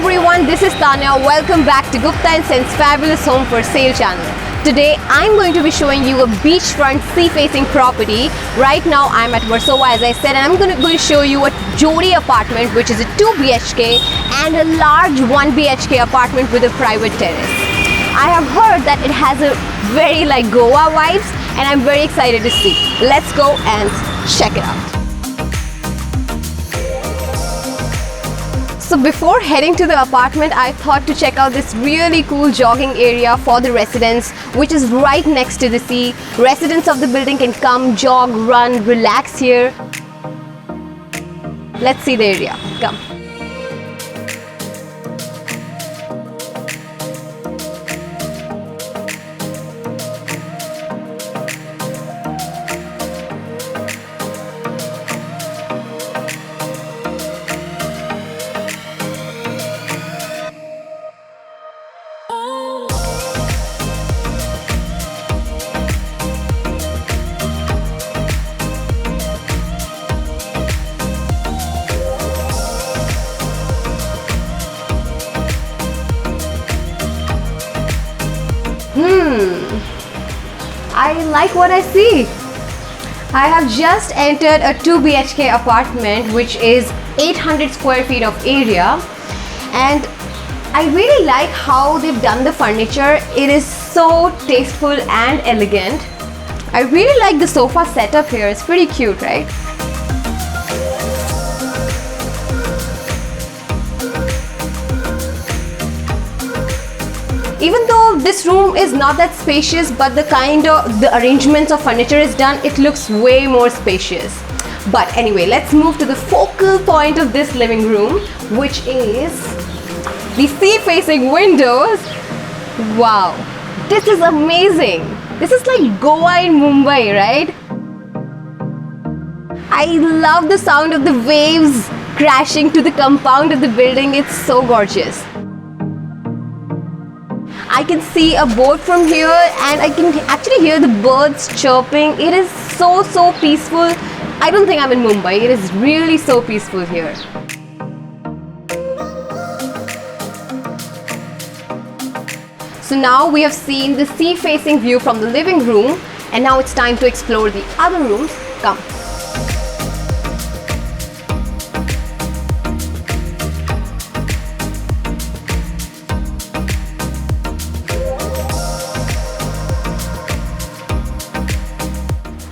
everyone, this is Tanya. Welcome back to Gupta & Sons Fabulous Home for Sale channel. Today I'm going to be showing you a beachfront sea-facing property. Right now I'm at Versova, as I said, and I'm going to show you a Jodi apartment, which is a 2 BHK and a large 1 BHK apartment with a private terrace. I have heard that it has a very like Goa vibes, and I'm very excited to see. Let's go and check it out. So before heading to the apartment, I thought to check out this really cool jogging area for the residents, which is right next to the sea. Residents of the building can come, jog, run, relax here. Let's see the area. Come. I like what I see. I have just entered a 2 BHK apartment, which is 800 square feet of area, and I really like how they've done the furniture. It is so tasteful and elegant. I really like the sofa setup here. It's pretty cute, right? Even though this room is not that spacious, but the arrangements of furniture is done, it looks way more spacious. But anyway, let's move to the focal point of this living room, which is the sea-facing windows. Wow, this is amazing. This is like Goa in Mumbai, right? I love the sound of the waves crashing to the compound of the building. It's so gorgeous. I can see a boat from here, and I can actually hear the birds chirping. It is so peaceful. I don't think I'm in Mumbai. It is really so peaceful here. So now we have seen the sea-facing view from the living room, and now it's time to explore the other rooms. Come.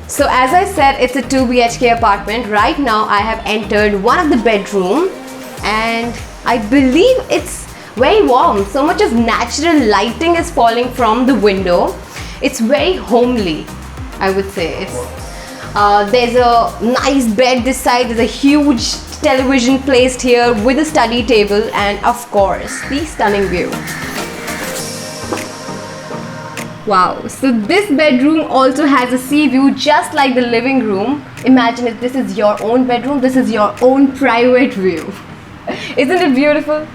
So as I said, it's a 2 BHK apartment. Right now I have entered one of the bedroom, and I believe it's very warm. So much of natural lighting is falling from the window. It's very homely, I would say. There's a nice bed this side. There's a huge television placed here with a study table, and of course the stunning view. Wow, so this bedroom also has a sea view just like the living room. Imagine if this is your own bedroom, this is your own private view. Isn't it beautiful?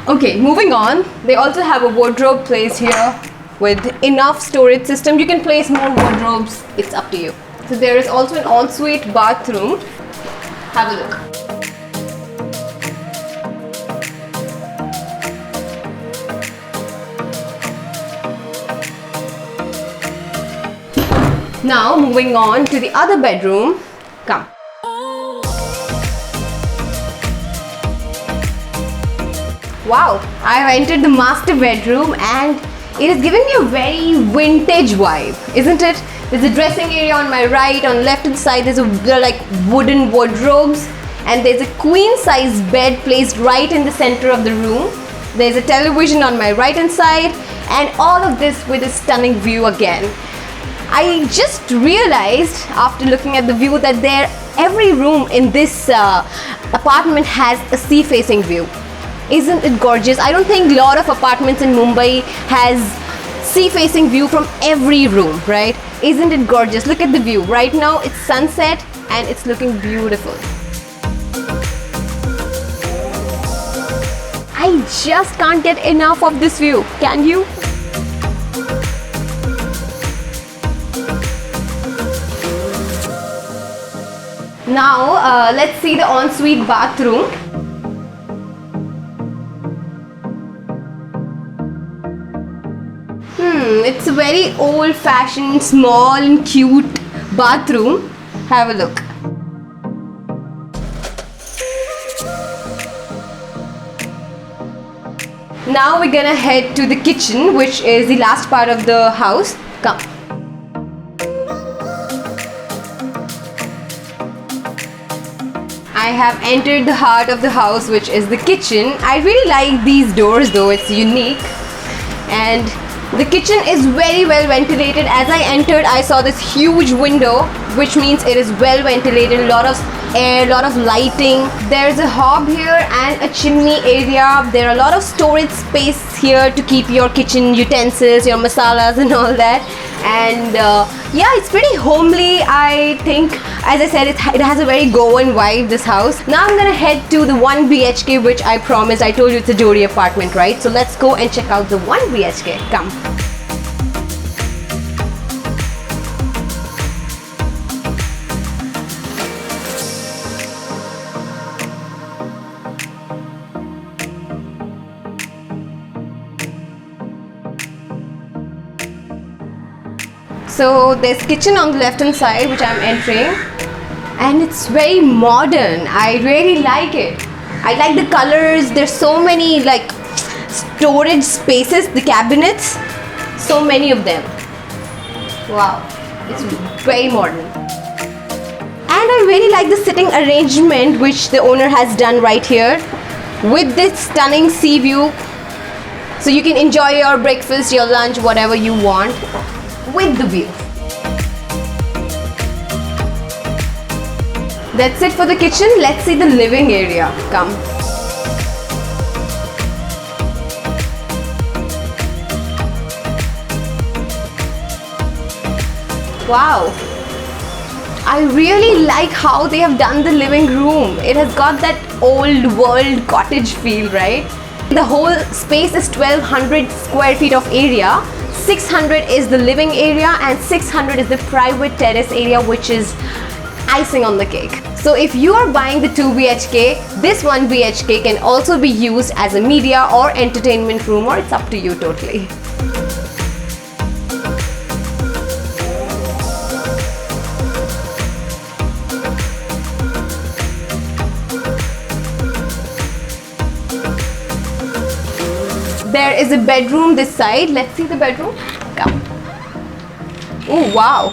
Okay, moving on. They also have a wardrobe placed here with enough storage system. You can place more wardrobes, it's up to you. So there is also an ensuite bathroom. Have a look. Now moving on to the other bedroom. Come. Wow, I have entered the master bedroom, and it is giving me a very vintage vibe, isn't it? There's a dressing area on my right. On left hand side there are like wooden wardrobes, and there's a queen size bed placed right in the center of the room. There's a television on my right hand side, and all of this with a stunning view again. I just realized after looking at the view that every room in this apartment has a sea-facing view. Isn't it gorgeous? I don't think a lot of apartments in Mumbai has sea-facing view from every room, right? Isn't it gorgeous? Look at the view. Right now it's sunset and it's looking beautiful. I just can't get enough of this view. Can you? Now let's see the ensuite bathroom. It's a very old-fashioned, small and cute bathroom. Have a look. Now we're gonna head to the kitchen, which is the last part of the house. Come. I have entered the heart of the house, which is the kitchen. I really like these doors though, it's unique. And the kitchen is very well ventilated. As I entered, I saw this huge window, which means it is well ventilated, a lot of air, a lot of lighting. There's a hob here and a chimney area. There are a lot of storage space here to keep your kitchen utensils, your masalas and all that. And yeah, it's pretty homely. I think, as I said, it has a very Goan vibe, this house. Now I'm gonna head to the 1 BHK, which I promised. I told you it's a Jory apartment, right? So let's go and check out the 1 BHK. Come. So there's kitchen on the left hand side, which I'm entering, and it's very modern. I really like it. I like the colors. There's so many like storage spaces, the cabinets, so many of them. Wow, it's very modern. And I really like the sitting arrangement which the owner has done right here with this stunning sea view. So you can enjoy your breakfast, your lunch, whatever you want with the view. That's it for the kitchen. Let's see the living area. Come. Wow. I really like how they have done the living room. It has got that old world cottage feel, right? The whole space is 1200 square feet of area. 600 is the living area and 600 is the private terrace area, which is icing on the cake. So if you are buying the 2 BHK, this 1 BHK can also be used as a media or entertainment room, or it's up to you totally. There is a bedroom this side. Let's see the bedroom. Come. Oh, wow.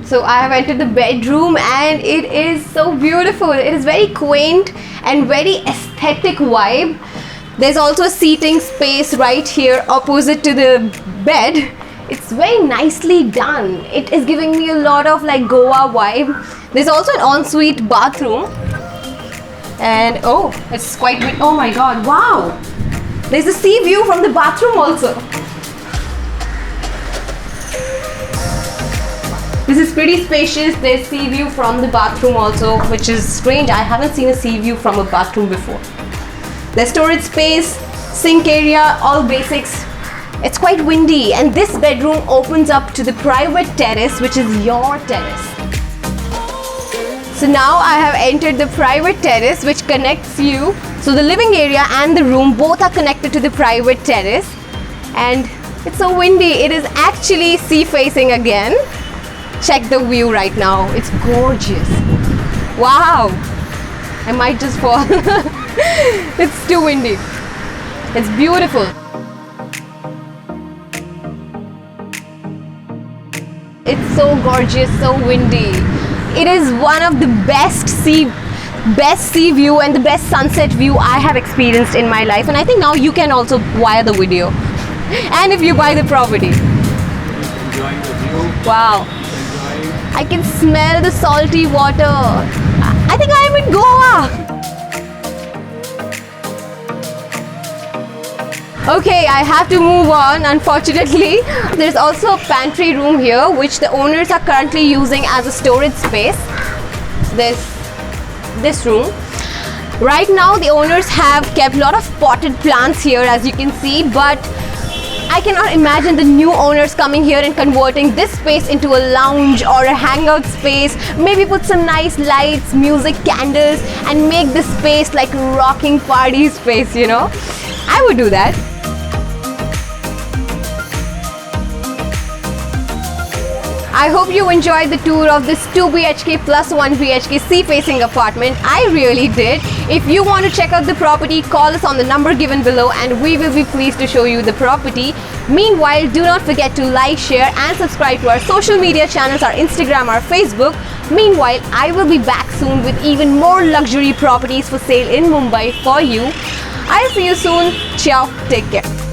So I have entered the bedroom and it is so beautiful. It is very quaint and very aesthetic vibe. There's also a seating space right here opposite to the bed. It's very nicely done. It is giving me a lot of like Goa vibe. There's also an ensuite bathroom. And oh, it's quite good. Oh my god, wow! There's a sea view from the bathroom also. This is pretty spacious. There's sea view from the bathroom also, which is strange. I haven't seen a sea view from a bathroom before. There's storage space, sink area, all basics. It's quite windy, and this bedroom opens up to the private terrace, which is your terrace. So now I have entered the private terrace, which connects you. So the living area and the room both are connected to the private terrace. And it's so windy. It is actually sea facing again. Check the view right now. It's gorgeous. Wow. I might just fall. It's too windy. It's beautiful. It's so gorgeous, so windy. It is one of the best sea view and the best sunset view I have experienced in my life, and I think now you can also via the video and if you buy the property. Enjoying the view. Wow. I can smell the salty water. I think I am in Goa. Okay, I have to move on, unfortunately. There's also a pantry room here, which the owners are currently using as a storage space. There's this room. Right now, the owners have kept a lot of potted plants here, as you can see, but I cannot imagine the new owners coming here and converting this space into a lounge or a hangout space. Maybe put some nice lights, music, candles, and make this space like a rocking party space, you know. I would do that. I hope you enjoyed the tour of this 2 BHK plus 1 BHK sea-facing apartment. I really did. If you want to check out the property, call us on the number given below and we will be pleased to show you the property. Meanwhile, do not forget to like, share and subscribe to our social media channels, our Instagram, our Facebook. Meanwhile, I will be back soon with even more luxury properties for sale in Mumbai for you. I'll see you soon. Ciao. Take care.